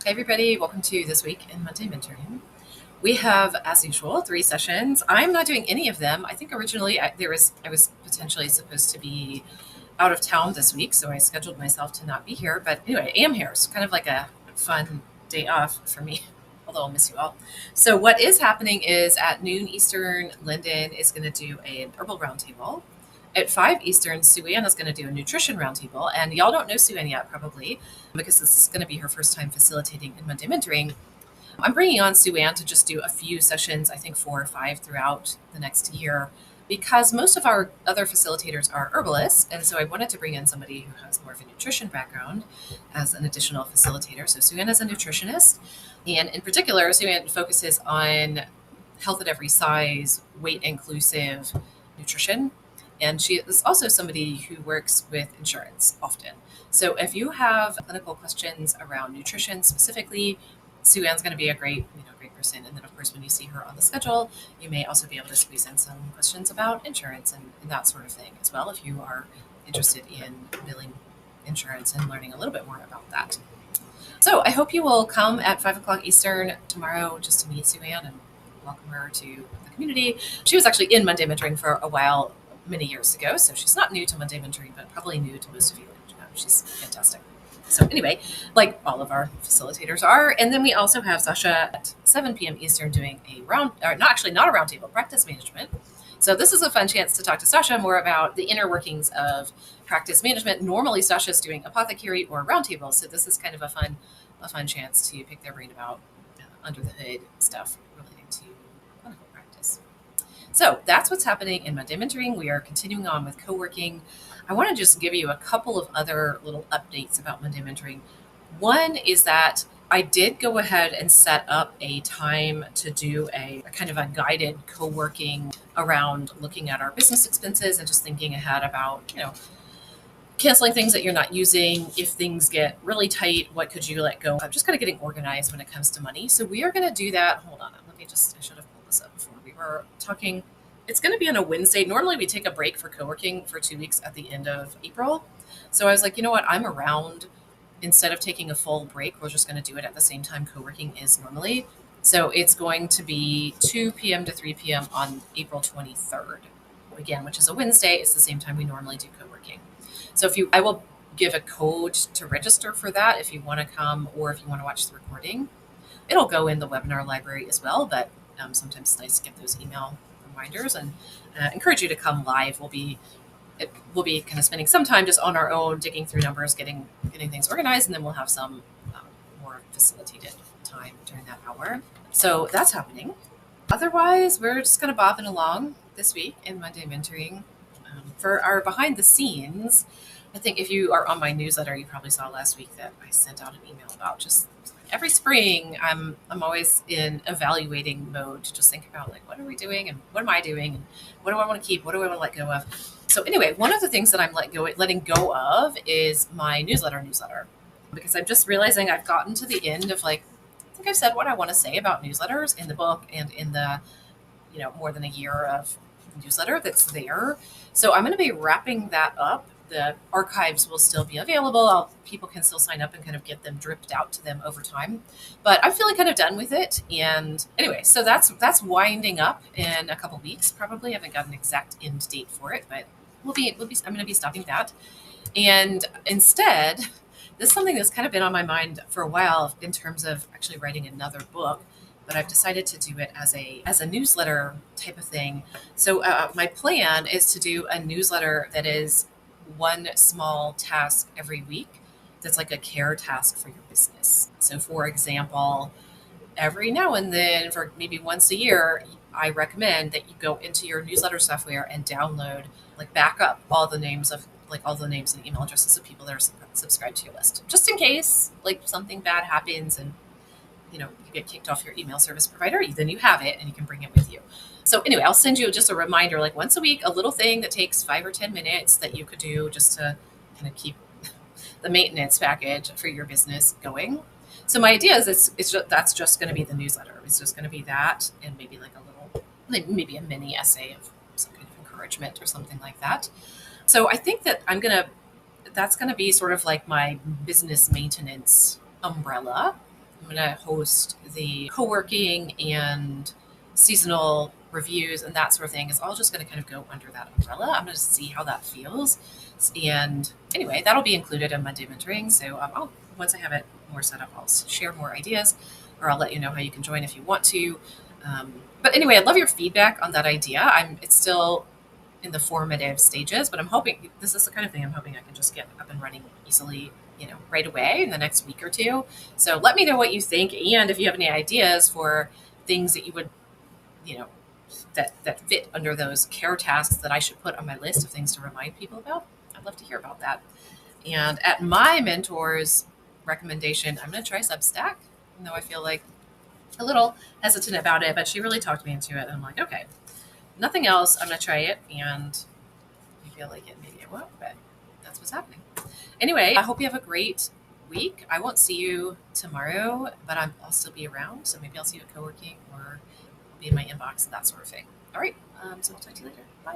Hey everybody, welcome to This Week in Monday Mentoring. We have, as usual, 3 sessions. I'm not doing any of them. I think originally I was potentially supposed to be out of town this week, so I scheduled myself to not be here. But anyway, I am here. It's kind of like a fun day off for me, although I'll miss you all. So what is happening is at noon Eastern, Lyndon is going to do an herbal roundtable. At 5 Eastern, Sue Ann is going to do a nutrition roundtable. And y'all don't know Sue Ann yet, probably, because this is going to be her first time facilitating in Monday Mentoring. I'm bringing on Sue Ann to just do a few sessions, I think 4 or 5 throughout the next year, because most of our other facilitators are herbalists. And so I wanted to bring in somebody who has more of a nutrition background as an additional facilitator. So Sue Ann is a nutritionist. And in particular, Sue Ann focuses on health at every size, weight inclusive nutrition. And she is also somebody who works with insurance often. So if you have clinical questions around nutrition specifically, Sue Ann's going to be a great person. And then, of course, when you see her on the schedule, you may also be able to squeeze in some questions about insurance and that sort of thing as well, if you are interested in billing insurance and learning a little bit more about that. So I hope you will come at 5 o'clock Eastern tomorrow just to meet Sue Ann and welcome her to the community. She was actually in Monday Mentoring for a while, many years ago, so she's not new to Monday Mentoring, but probably new to most of you. She's fantastic. So anyway, like all of our facilitators are. And then we also have Sasha at 7 p.m. Eastern doing a not a roundtable, practice management. So this is a fun chance to talk to Sasha more about the inner workings of practice management. Normally Sasha's doing apothecary or roundtable. So this is kind of a fun chance to pick their brain about under the hood stuff relating to clinical practice. So that's what's happening in Monday Mentoring. We are continuing on with co-working. I want to just give you a couple of other little updates about Monday Mentoring. One is that I did go ahead and set up a time to do a kind of a guided co-working around looking at our business expenses and just thinking ahead about, canceling things that you're not using. If things get really tight, what could you let go of? Just kind of getting organized when it comes to money. So we are going to do that. Hold on. I should have pulled this up before we were talking. It's going to be on a Wednesday. Normally we take a break for co-working for 2 weeks at the end of April. So I was like, you know what? I'm around. Instead of taking a full break, we're just going to do it at the same time co-working is normally. So it's going to be 2 p.m. to 3 p.m. on April 23rd. Again, which is a Wednesday. It's the same time we normally do co-working. So I will give a code to register for that if you want to come or if you want to watch the recording. It'll go in the webinar library as well, but sometimes it's nice to get those email reminders and encourage you to come live. We'll be kind of spending some time just on our own, digging through numbers, getting things organized, and then we'll have some more facilitated time during that hour. So that's happening. Otherwise, we're just kind of bobbing along this week in Monday Mentoring. For our behind the scenes, I think if you are on my newsletter, you probably saw last week that I sent out an email about just every spring. I'm always in evaluating mode to just think about like, what are we doing and what am I doing and what do I want to keep? What do I want to let go of? So anyway, one of the things that I'm letting go of is my newsletter because I'm just realizing I've gotten to the end of I think I've said what I want to say about newsletters in the book and in the, more than a year of newsletter that's there. So I'm going to be wrapping that up. The archives will still be available. People can still sign up and kind of get them dripped out to them over time. But I'm feeling kind of done with it. And anyway, so that's winding up in a couple weeks. Probably I haven't got an exact end date for it, but I'm going to be stopping that. And instead, this is something that's kind of been on my mind for a while in terms of actually writing another book. But I've decided to do it as a newsletter type of thing. So my plan is to do a newsletter that is one small task every week that's like a care task for your business. So for example, every now and then, for maybe once a year, I recommend that you go into your newsletter software and download, back up all the names and email addresses of people that are subscribed to your list, just in case something bad happens and you get kicked off your email service provider, then you have it and you can bring it with you. So anyway, I'll send you just a reminder, once a week, a little thing that takes 5 or 10 minutes that you could do just to kind of keep the maintenance package for your business going. So my idea is that's just going to be the newsletter. It's just going to be that and maybe maybe a mini essay of some kind of encouragement or something like that. So I think that that's going to be sort of like my business maintenance umbrella I'm going to host the co-working and seasonal reviews and that sort of thing. It's all just going to kind of go under that umbrella. I'm going to see how that feels. And anyway, that'll be included in Monday mentoring. So once I have it more set up, I'll share more ideas, or I'll let you know how you can join if you want to. But anyway, I'd love your feedback on that idea. It's still in the formative stages, but I'm hoping this is the kind of thing I'm hoping I can just get up and running easily, right away in the next week or two. So let me know what you think, and if you have any ideas for things that you would, you know, that fit under those care tasks that I should put on my list of things to remind people about. I'd love to hear about that. And at my mentor's recommendation, I'm going to try Substack, even though I feel like a little hesitant about it, but she really talked me into it. And I'm like, okay, nothing else. I'm going to try it. And if you feel like it, maybe it won't, but that's what's happening. Anyway, I hope you have a great week. I won't see you tomorrow, but I'll still be around. So maybe I'll see you at co-working, or I'll be in my inbox, that sort of thing. All right. So I'll talk to you later. Bye.